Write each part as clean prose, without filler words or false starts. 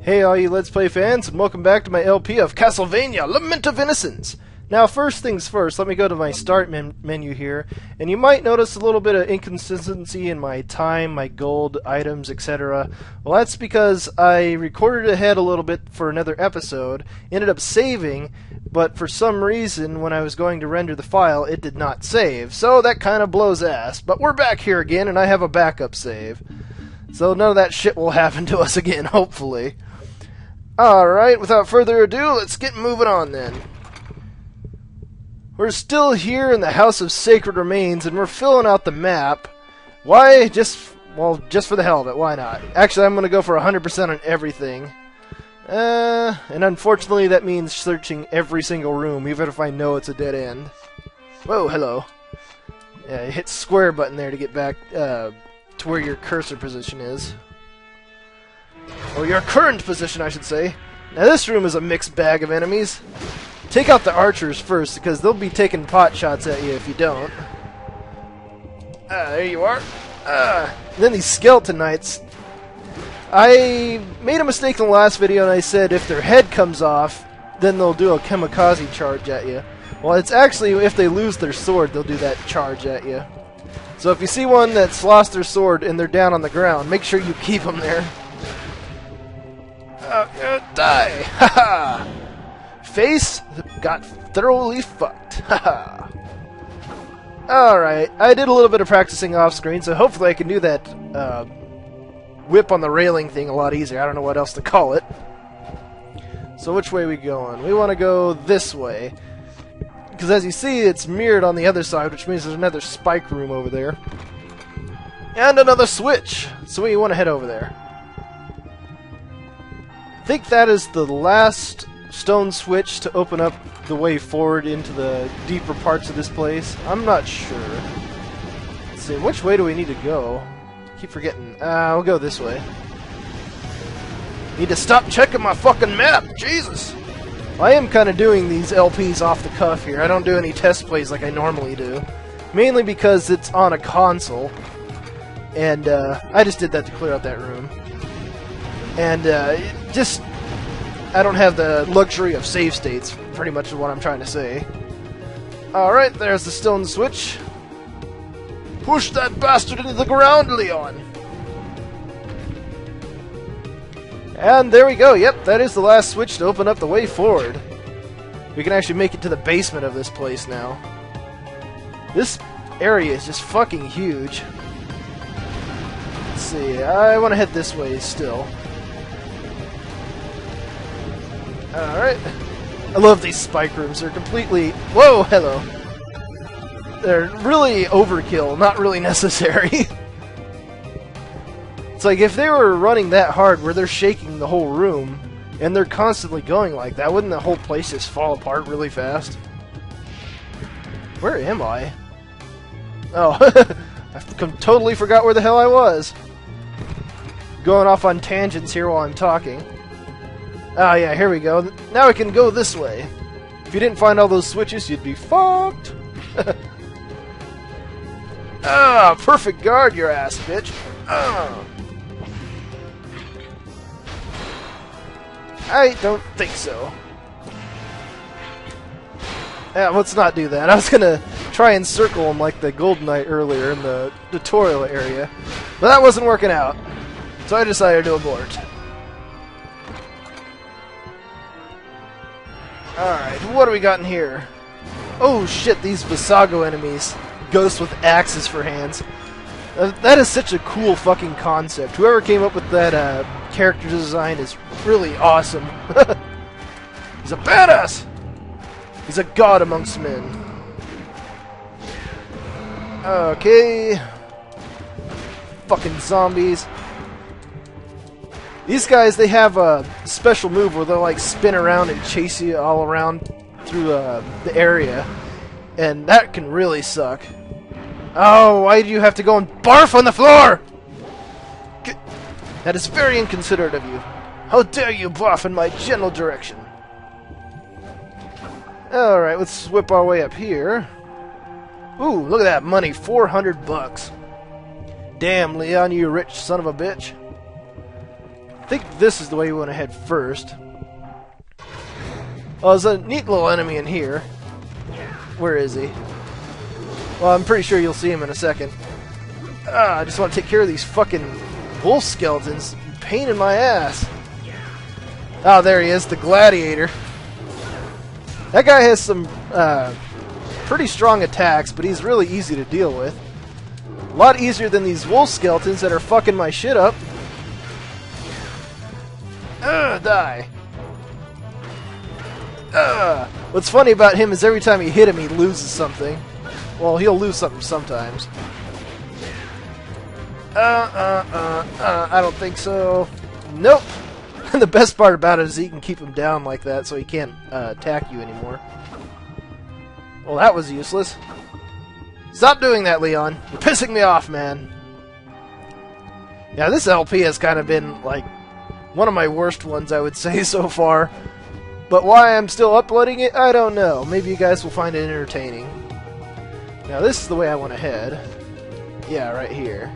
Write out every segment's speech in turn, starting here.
Hey all you Let's Play fans, and welcome back to my LP of Castlevania, Lament of Innocence! Now first things first, let me go to my start menu here, and you might notice a little bit of inconsistency in my time, my gold, items, etc. Well, that's because I recorded ahead a little bit for another episode, ended up saving, but for some reason when I was going to render the file it did not save, so that kind of blows ass. But we're back here again and I have a backup save. So none of that shit will happen to us again, hopefully. Alright, without further ado, let's get moving on then. We're still here in the House of Sacred Remains, and we're filling out the map. Why? Just for the hell of it, why not? Actually, I'm going to go for 100% on everything. And unfortunately that means searching every single room, even if I know it's a dead end. Whoa, hello. Yeah, hit square button there to get back to where your cursor position is. Or your current position, I should say. Now this room is a mixed bag of enemies. Take out the archers first, because they'll be taking pot shots at you if you don't. There you are. Then these skeleton knights. I made a mistake in the last video and I said if their head comes off, then they'll do a kamikaze charge at you. Well, it's actually if they lose their sword, they'll do that charge at you. So if you see one that's lost their sword and they're down on the ground, make sure you keep them there. Die! Haha! Face got thoroughly fucked. Haha! Alright, I did a little bit of practicing off screen, so hopefully I can do that whip on the railing thing a lot easier. I don't know what else to call it. So which way are we going? We want to go this way. Because as you see, it's mirrored on the other side, which means there's another spike room over there. And another switch! So we want to head over there. I think that is the last stone switch to open up the way forward into the deeper parts of this place. I'm not sure. Let's see, which way do we need to go? I keep forgetting. We'll go this way. Need to stop checking my fucking map! Jesus! I am kind of doing these LPs off the cuff here. I don't do any test plays like I normally do. Mainly because it's on a console. And I just did that to clear out that room. And I don't have the luxury of save states, pretty much is what I'm trying to say. Alright, there's the stone switch. Push that bastard into the ground, Leon! And there we go, yep, that is the last switch to open up the way forward. We can actually make it to the basement of this place now. This area is just fucking huge. Let's see, I want to head this way still. Alright. I love these spike rooms. They're completely... Whoa, hello. They're really overkill, not really necessary. It's like if they were running that hard where they're shaking the whole room, and they're constantly going like that, wouldn't the whole place just fall apart really fast? Where am I? Oh, I totally forgot where the hell I was. Going off on tangents here while I'm talking. Oh yeah, here we go. Now I can go this way. If you didn't find all those switches, you'd be fucked. Ah, perfect guard your ass, bitch. I don't think so. Yeah, let's not do that. I was gonna try and circle him like the Golden Knight earlier in the tutorial area, but that wasn't working out. So I decided to abort. Alright, what do we got in here? Oh shit, these Visago enemies. Ghosts with axes for hands. That is such a cool fucking concept. Whoever came up with that character design is really awesome. He's a badass! He's a god amongst men. Okay. Fucking zombies. These guys, they have a special move where they'll like spin around and chase you all around through the area. And that can really suck. Oh, why do you have to go and barf on the floor? That is very inconsiderate of you. How dare you barf in my general direction? Alright, let's whip our way up here. Ooh, look at that money, 400 bucks. Damn, Leon, you rich son of a bitch. I think this is the way we want to head first. Oh, there's a neat little enemy in here. Where is he? Well, I'm pretty sure you'll see him in a second. I just want to take care of these fucking wolf skeletons. Pain in my ass. Oh, there he is, the gladiator. That guy has some pretty strong attacks, but he's really easy to deal with. A lot easier than these wolf skeletons that are fucking my shit up. Die. What's funny about him is every time you hit him, he loses something. Well, he'll lose something sometimes. I don't think so. Nope. And the best part about it is you can keep him down like that so he can't attack you anymore. Well, that was useless. Stop doing that, Leon. You're pissing me off, man. Yeah, this LP has kind of been, like, one of my worst ones, I would say, so far. But why I'm still uploading it, I don't know. Maybe you guys will find it entertaining. Now, this is the way I want to head. Yeah, right here.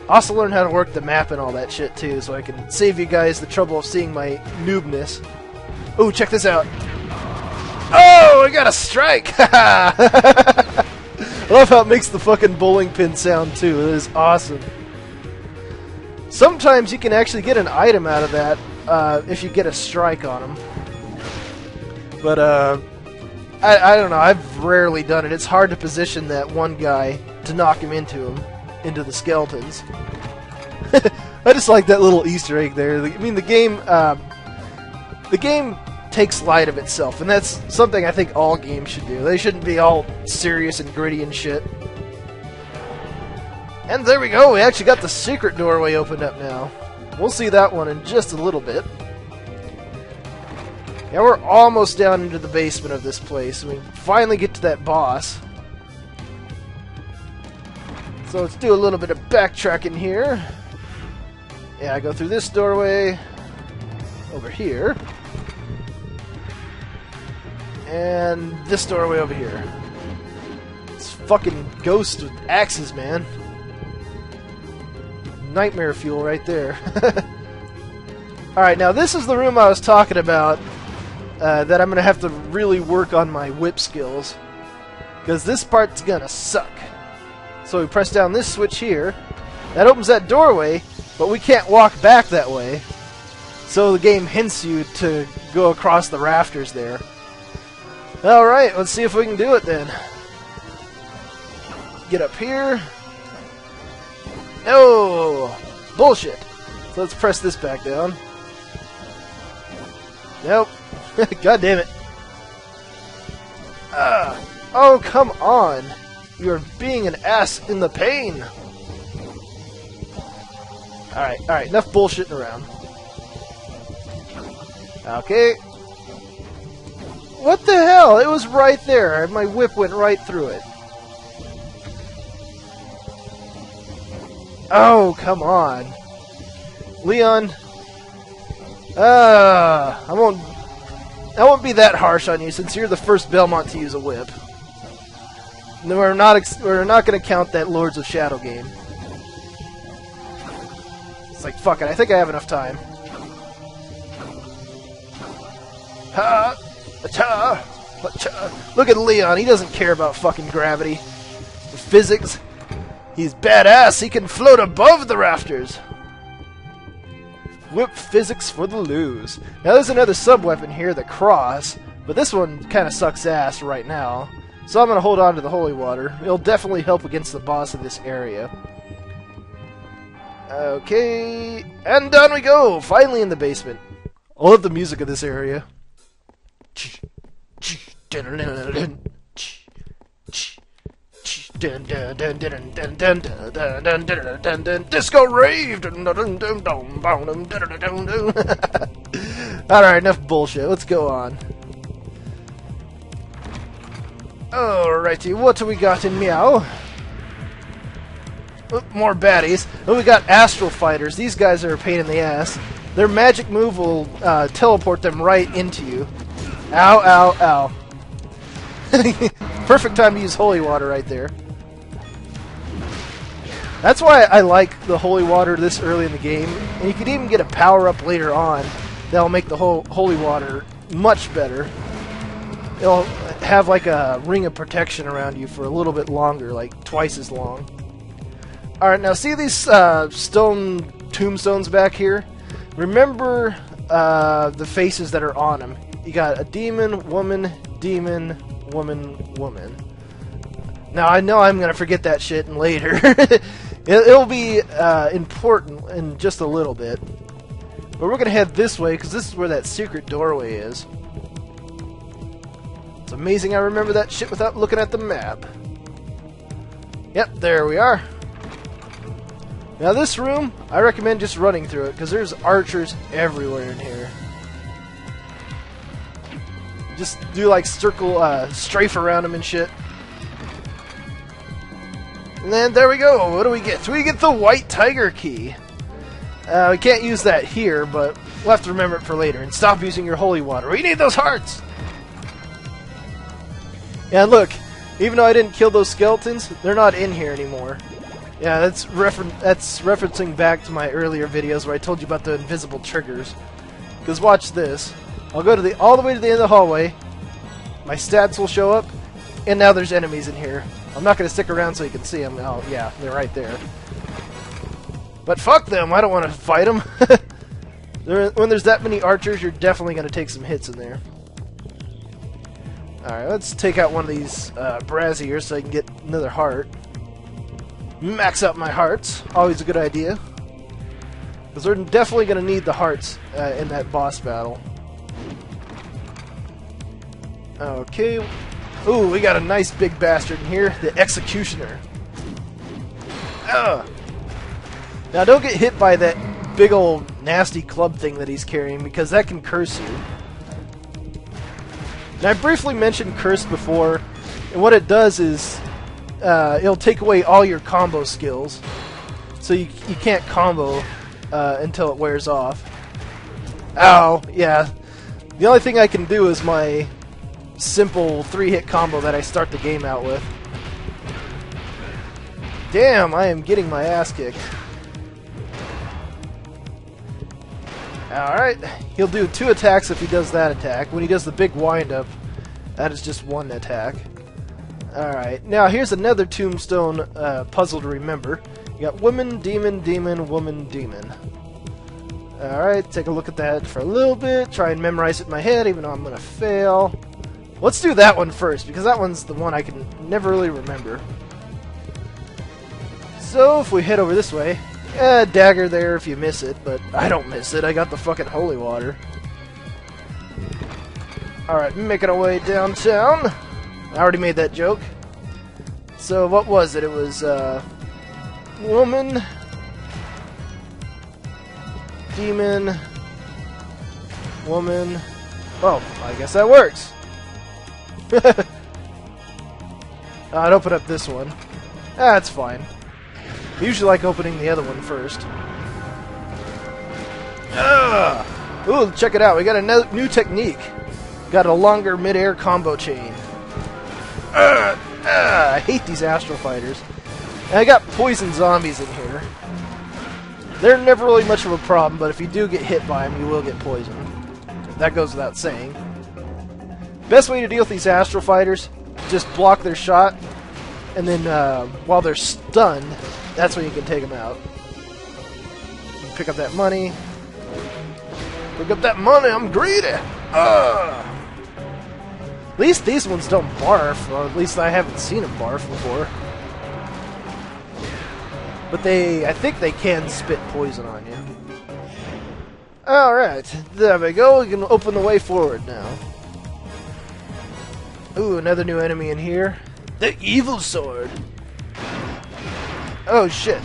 I also learned how to work the map and all that shit, too, so I can save you guys the trouble of seeing my noobness. Ooh, check this out. Oh, I got a strike! I love how it makes the fucking bowling pin sound, too. It is awesome. Sometimes you can actually get an item out of that if you get a strike on them. But, I don't know. I've rarely done it. It's hard to position that one guy to knock him into the skeletons. I just like that little Easter egg there. I mean, the game takes light of itself, and that's something I think all games should do. They shouldn't be all serious and gritty and shit. And there we go. We actually got the secret doorway opened up now. We'll see that one in just a little bit. Yeah, we're almost down into the basement of this place. We finally get to that boss. So let's do a little bit of backtracking here. Yeah, I go through this doorway over here. And this doorway over here. It's fucking ghosts with axes, man. Nightmare fuel right there. Alright, now this is the room I was talking about that I'm going to have to really work on my whip skills. Because this part's going to suck. So we press down this switch here. That opens that doorway, but we can't walk back that way. So the game hints you to go across the rafters there. Alright, let's see if we can do it then. Get up here. No! Bullshit! So let's press this back down. Nope. God damn it. Oh, come on! You're being an ass in the pain! Alright, enough bullshitting around. Okay. What the hell? It was right there. My whip went right through it. Oh, come on. Leon. I won't be that harsh on you since you're the first Belmont to use a whip. No, we're not going to count that Lords of Shadow game. It's like, fuck it, I think I have enough time. Ha! Acha! Acha! Look at Leon, he doesn't care about fucking gravity. The physics. He's badass, he can float above the rafters. Whip physics for the lose. Now there's another sub-weapon here, the cross, but this one kind of sucks ass right now. So I'm going to hold on to the holy water. It'll definitely help against the boss of this area. Okay, and down we go! Finally in the basement. I love the music of this area. Disco rave! Alright, enough bullshit. Let's go on. Alrighty, what do we got in Meow? Oh, more baddies. Oh, we got Astral Fighters. These guys are a pain in the ass. Their magic move will teleport them right into you. Ow, ow, ow. Perfect time to use holy water right there. That's why I like the holy water this early in the game, and you can even get a power-up later on that'll make the whole holy water much better. It'll have like a ring of protection around you for a little bit longer, like twice as long. Alright, now see these stone tombstones back here? Remember the faces that are on them. You got a demon, woman, woman, woman. Now I know I'm going to forget that shit later. It'll be important in just a little bit. But we're going to head this way because this is where that secret doorway is. It's amazing I remember that shit without looking at the map. Yep, there we are. Now this room, I recommend just running through it because there's archers everywhere in here. Just do like strafe around them and shit. And then there we go. What do we get? We get the white tiger key. We can't use that here, but we'll have to remember it for later. And stop using your holy water. We need those hearts! Yeah, look. Even though I didn't kill those skeletons, they're not in here anymore. Yeah, that's referencing back to my earlier videos where I told you about the invisible triggers. Because watch this. I'll go to all the way to the end of the hallway. My stats will show up. And now there's enemies in here. I'm not going to stick around so you can see them. Oh, yeah, they're right there. But fuck them, I don't want to fight them. When there's that many archers, you're definitely going to take some hits in there. Alright, let's take out one of these braziers so I can get another heart. Max out my hearts. Always a good idea. Because we're definitely going to need the hearts in that boss battle. Okay. Ooh, we got a nice big bastard in here. The Executioner. Ugh. Now don't get hit by that big old nasty club thing that he's carrying because that can curse you. Now I briefly mentioned curse before, and what it does is it'll take away all your combo skills. So you can't combo until it wears off. Ow, yeah. The only thing I can do is my simple 3-hit combo that I start the game out with. Damn, I am getting my ass kicked. Alright, he'll do 2 attacks if he does that attack. When he does the big wind-up, that is just 1 attack. Alright, now here's another tombstone puzzle to remember. You got woman, demon, demon, woman, demon. Alright, take a look at that for a little bit. Try and memorize it in my head, even though I'm going to fail. Let's do that one first, because that one's the one I can never really remember. So, if we head over this way, dagger there if you miss it, but I don't miss it. I got the fucking holy water. Alright, making our way downtown. I already made that joke. So, what was it? It was, woman, demon, woman. Oh, I guess that works. I'd open up this one. That's fine. I usually like opening the other one first. Ooh, check it out. We got a new technique. Got a longer mid-air combo chain. I hate these Astral Fighters. And I got poison zombies in here. They're never really much of a problem, but if you do get hit by them, you will get poisoned. That goes without saying. Best way to deal with these Astral Fighters, just block their shot, and then while they're stunned, that's when you can take them out. You pick up that money. Pick up that money, I'm greedy! At least these ones don't barf, or at least I haven't seen them barf before. But I think they can spit poison on you. Alright, there we go, we can open the way forward now. Ooh, another new enemy in here. The Evil Sword! Oh shit.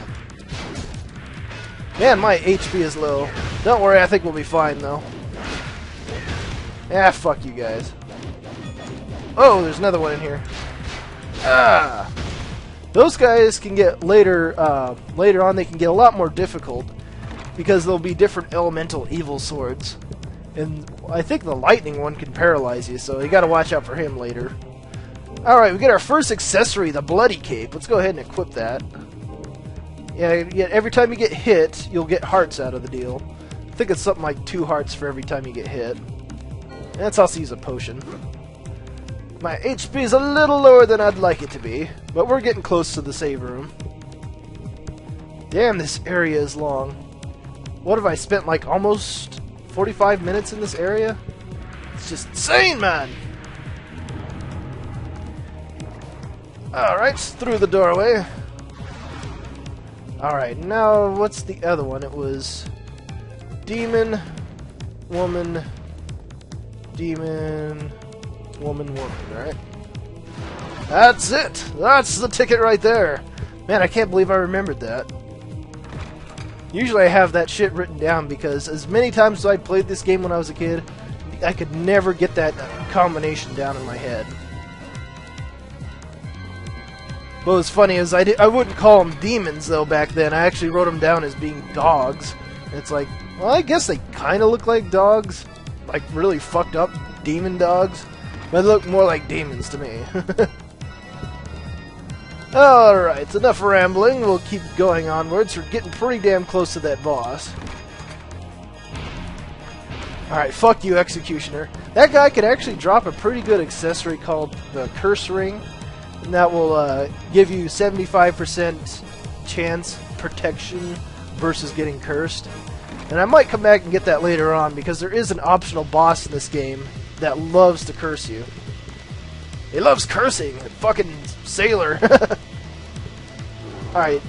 Man, my HP is low. Don't worry, I think we'll be fine though. Ah, fuck you guys. Oh, there's another one in here. Ah! Those guys can get later on, they can get a lot more difficult because there'll be different elemental evil swords. And I think the lightning one can paralyze you, so you gotta watch out for him later. Alright, we get our first accessory, the Bloody Cape. Let's go ahead and equip that. Yeah, yet every time you get hit, you'll get hearts out of the deal. I think it's something like 2 hearts for every time you get hit. And let's also use a potion. My HP is a little lower than I'd like it to be, but we're getting close to the save room. Damn, this area is long. What have I spent, like, almost 45 minutes in this area? It's just insane, man! Alright, through the doorway. Alright, now what's the other one? It was demon, woman, demon, woman, right? That's it! That's the ticket right there! Man, I can't believe I remembered that. Usually I have that shit written down because as many times as I played this game when I was a kid, I could never get that combination down in my head. What was funny is I wouldn't call them demons though back then. I actually wrote them down as being dogs. And it's like, well, I guess they kind of look like dogs, like really fucked up demon dogs, but they look more like demons to me. Alright, enough rambling. We'll keep going onwards. We're getting pretty damn close to that boss. Alright, fuck you, Executioner. That guy could actually drop a pretty good accessory called the Curse Ring. And that will give you 75% chance protection versus getting cursed. And I might come back and get that later on because there is an optional boss in this game that loves to curse you. He loves cursing, fucking sailor. Alright,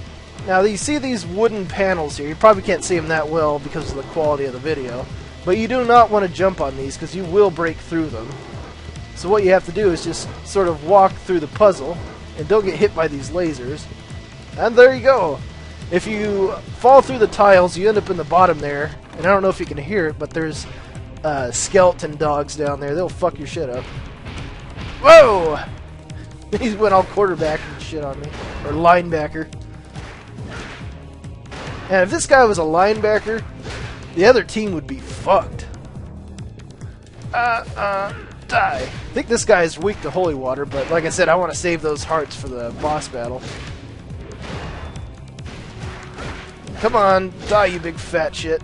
now you see these wooden panels here. You probably can't see them that well because of the quality of the video. But you do not want to jump on these because you will break through them. So what you have to do is just sort of walk through the puzzle and don't get hit by these lasers. And there you go. If you fall through the tiles, you end up in the bottom there. And I don't know if you can hear it, but there's skeleton dogs down there. They'll fuck your shit up. Whoa! He went all quarterback and shit on me. Or linebacker. And if this guy was a linebacker, the other team would be fucked. Die. I think this guy is weak to holy water, but like I said, I want to save those hearts for the boss battle. Come on, die, you big fat shit.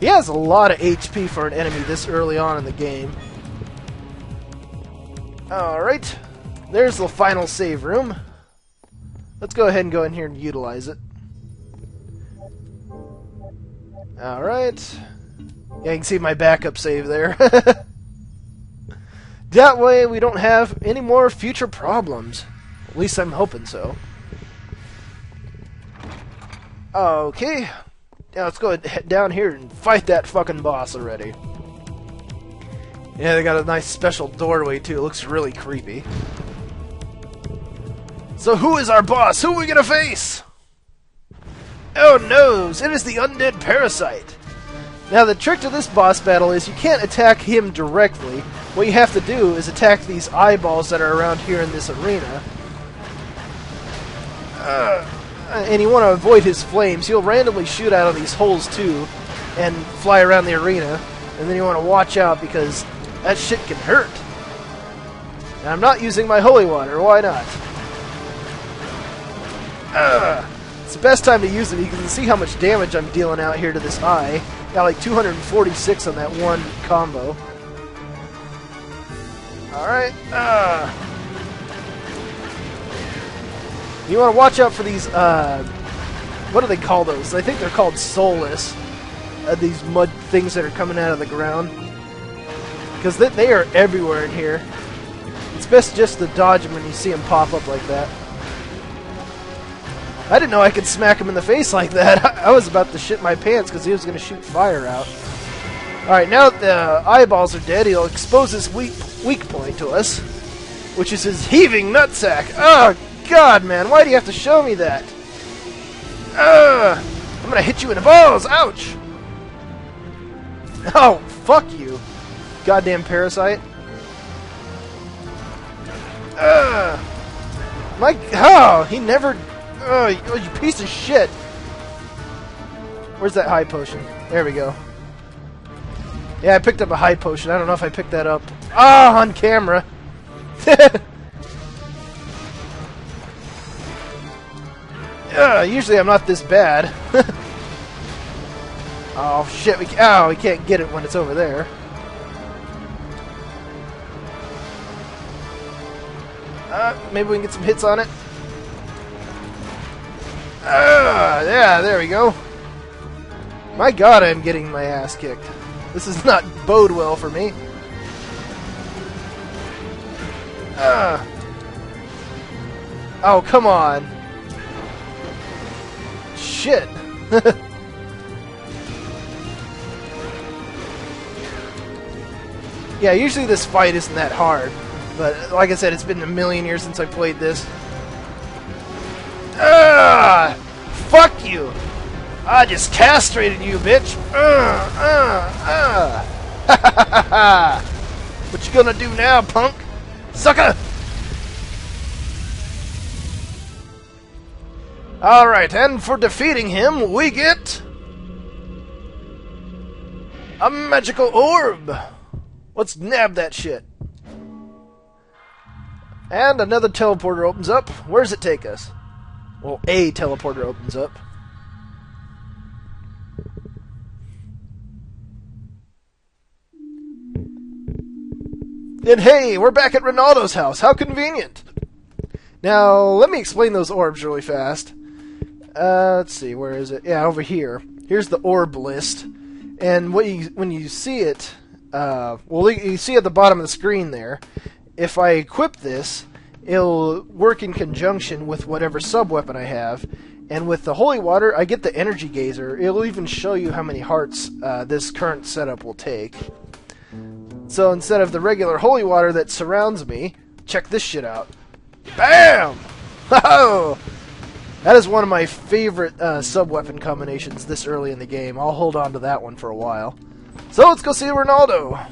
He has a lot of HP for an enemy this early on in the game. Alright, there's the final save room. Let's go ahead and go in here and utilize it. Alright. Yeah, you can see my backup save there. That way we don't have any more future problems. At least I'm hoping so. Okay. Now let's go down here and fight that fucking boss already. Yeah, they got a nice special doorway too. It looks really creepy. So who is our boss? Who are we gonna face? Oh no! It is the undead Parasite. Now the trick to this boss battle is you can't attack him directly. What you have to do is attack these eyeballs that are around here in this arena. And you want to avoid his flames. He'll randomly shoot out of these holes too and fly around the arena. And then you want to watch out because that shit can hurt. And I'm not using my holy water. Why not? It's the best time to use it. You can see how much damage I'm dealing out here to this eye. Got like 246 on that one combo. Alright. You want to watch out for these, what do they call those? I think they're called soulless. These mud things that are coming out of the ground. Because they are everywhere in here. It's best just to dodge them when you see them pop up like that. I didn't know I could smack him in the face like that. I was about to shit my pants because he was going to shoot fire out. Alright, now that the eyeballs are dead, he'll expose his weak point to us, which is his heaving nutsack. Oh, God, man, why do you have to show me that? I'm going to hit you in the balls. Ouch! Oh, fuck you, goddamn Parasite. He never... you piece of shit. Where's that high potion? There we go. Yeah, I picked up a high potion. I don't know if I picked that up. On camera. Usually I'm not this bad. Oh shit, we can't get it when it's over there. Maybe we can get some hits on it. Yeah, there we go. My god, I'm getting my ass kicked. This does not bode well for me. Oh, come on. Shit. Yeah, usually this fight isn't that hard. But, like I said, it's been a million years since I played this. Fuck you! I just castrated you, bitch! What you gonna do now, punk? Sucker! Alright, and for defeating him, we get... a magical orb! Let's nab that shit. And another teleporter opens up. Where does it take us? Well, a teleporter opens up. And hey, we're back at Ronaldo's house. How convenient. Now, let me explain those orbs really fast. Let's see, where is it? Yeah, over here. Here's the orb list. And when you see it, well, you see at the bottom of the screen there, if I equip this, it'll work in conjunction with whatever sub-weapon I have. And with the holy water, I get the energy geyser. It'll even show you how many hearts this current setup will take. So instead of the regular holy water that surrounds me, check this shit out. Bam! Ho-ho! That is one of my favorite sub-weapon combinations this early in the game. I'll hold on to that one for a while. So let's go see Ronaldo.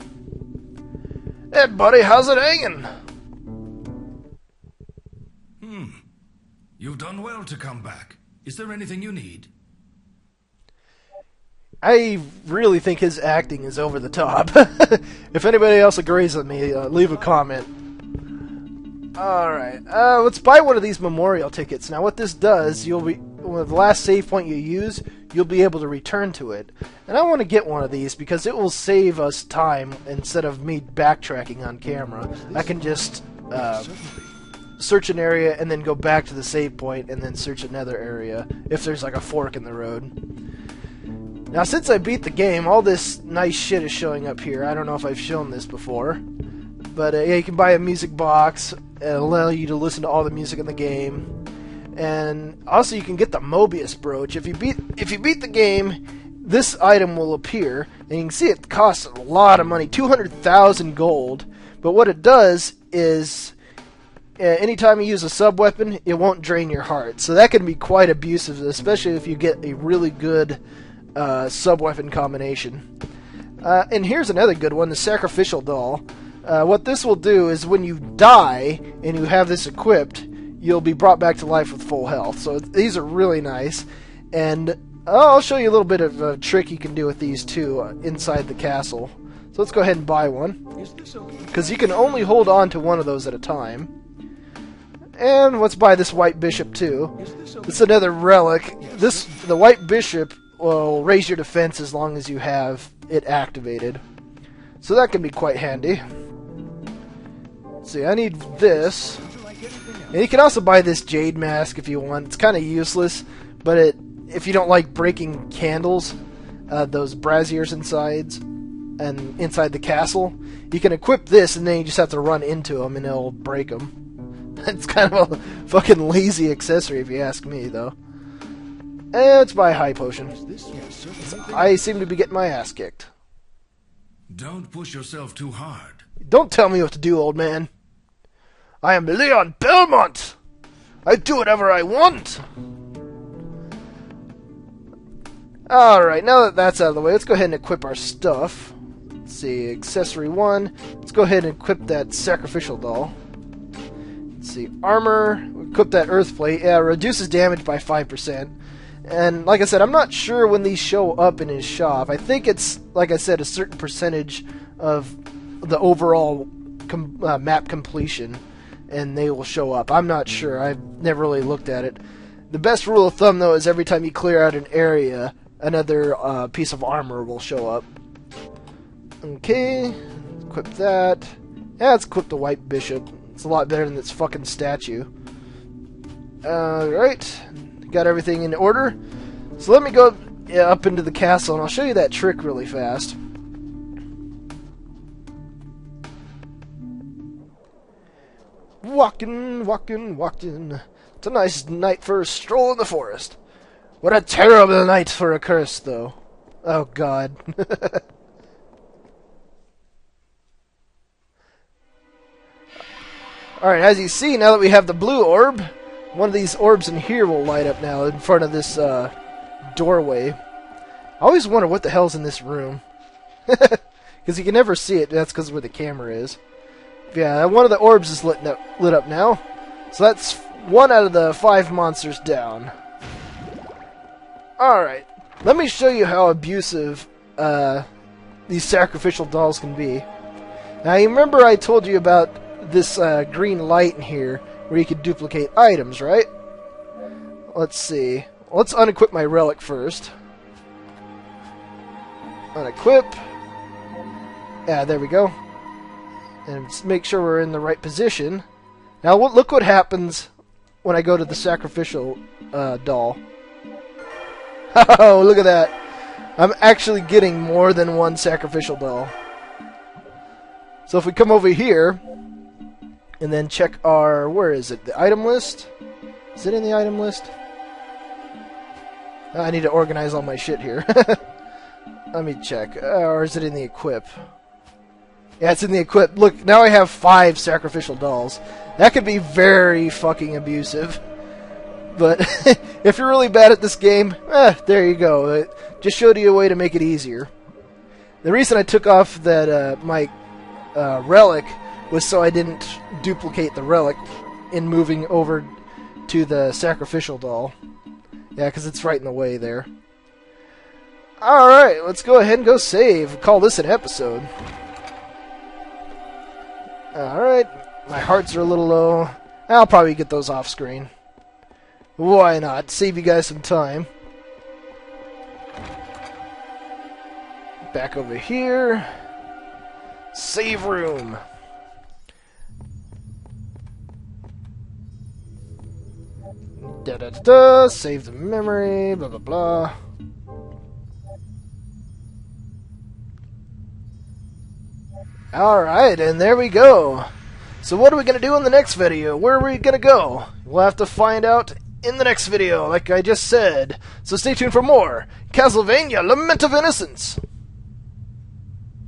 Hey buddy, how's it hanging? You've done well to come back. Is there anything you need? I really think his acting is over the top. If anybody else agrees with me, leave a comment. Alright, let's buy one of these memorial tickets. Now what this does, with the last save point you use, you'll be able to return to it. And I want to get one of these because it will save us time instead of me backtracking on camera. I can just search an area and then go back to the save point and then search another area if there's like a fork in the road. Now since I beat the game, all this nice shit is showing up here. I don't know if I've shown this before. But yeah, you can buy a music box. It'll allow you to listen to all the music in the game. And also you can get the Mobius brooch. If you beat the game, this item will appear. And you can see it costs a lot of money, 200,000 gold. But what it does is, anytime you use a sub-weapon, it won't drain your heart. So that can be quite abusive, especially if you get a really good sub-weapon combination. And here's another good one, the Sacrificial Doll. What this will do is when you die and you have this equipped, you'll be brought back to life with full health. So these are really nice. And I'll show you a little bit of a trick you can do with these too inside the castle. So let's go ahead and buy one. Because you can only hold on to one of those at a time. And let's buy this White Bishop too. It's another relic. The White Bishop will raise your defense as long as you have it activated. So that can be quite handy. Let's see, I need this. And you can also buy this Jade Mask if you want. It's kind of useless, but if you don't like breaking candles, those braziers inside the castle, you can equip this and then you just have to run into them and it'll break them. It's kind of a fucking lazy accessory if you ask me, though. And let's buy a high potion. I seem to be getting my ass kicked. Don't push yourself too hard. Don't tell me what to do, old man. I am Leon Belmont. I do whatever I want. Alright, now that that's out of the way, let's go ahead and equip our stuff. Let's see, accessory 1. Let's go ahead and equip that Sacrificial Doll. Let's see, armor. Equip that Earth Plate. Yeah, reduces damage by 5%. And like I said, I'm not sure when these show up in his shop. I think it's, like I said, a certain percentage of the overall map completion, and they will show up. I'm not sure. I've never really looked at it. The best rule of thumb, though, is every time you clear out an area, another piece of armor will show up. Okay, equip that. Yeah, let's equip the White Bishop. It's a lot better than this fucking statue. Alright, got everything in order. So let me go up into the castle, and I'll show you that trick really fast. Walking, walking, walking. It's a nice night for a stroll in the forest. What a terrible night for a curse, though. Oh, God. Alright, as you see, now that we have the blue orb, one of these orbs in here will light up now in front of this doorway. I always wonder what the hell's in this room. Because you can never see it. That's because where the camera is. Yeah, one of the orbs is lit up now. So that's 1 out of the 5 monsters down. Alright, let me show you how abusive these sacrificial dolls can be. Now, you remember I told you about this green light in here where you could duplicate items, right? Let's see. Let's unequip my relic first. Unequip. Yeah, there we go. And just make sure we're in the right position. Now, look what happens when I go to the sacrificial doll. Oh, look at that. I'm actually getting more than one sacrificial doll. So if we come over here, and then check our... Where is it? The item list? Is it in the item list? I need to organize all my shit here. Let me check. Or is it in the equip? Yeah, it's in the equip. Look, now I have 5 sacrificial dolls. That could be very fucking abusive. But if you're really bad at this game, there you go. It just showed you a way to make it easier. The reason I took off that my relic was so I didn't duplicate the relic in moving over to the sacrificial doll. Yeah, because it's right in the way there. Alright, let's go ahead and go save. Call this an episode. Alright, my hearts are a little low. I'll probably get those off screen. Why not? Save you guys some time. Back over here. Save room. Da-da-da-da, save the memory, blah blah blah. Alright, and there we go. So what are we going to do in the next video? Where are we going to go? We'll have to find out in the next video, like I just said. So stay tuned for more Castlevania Lament of Innocence.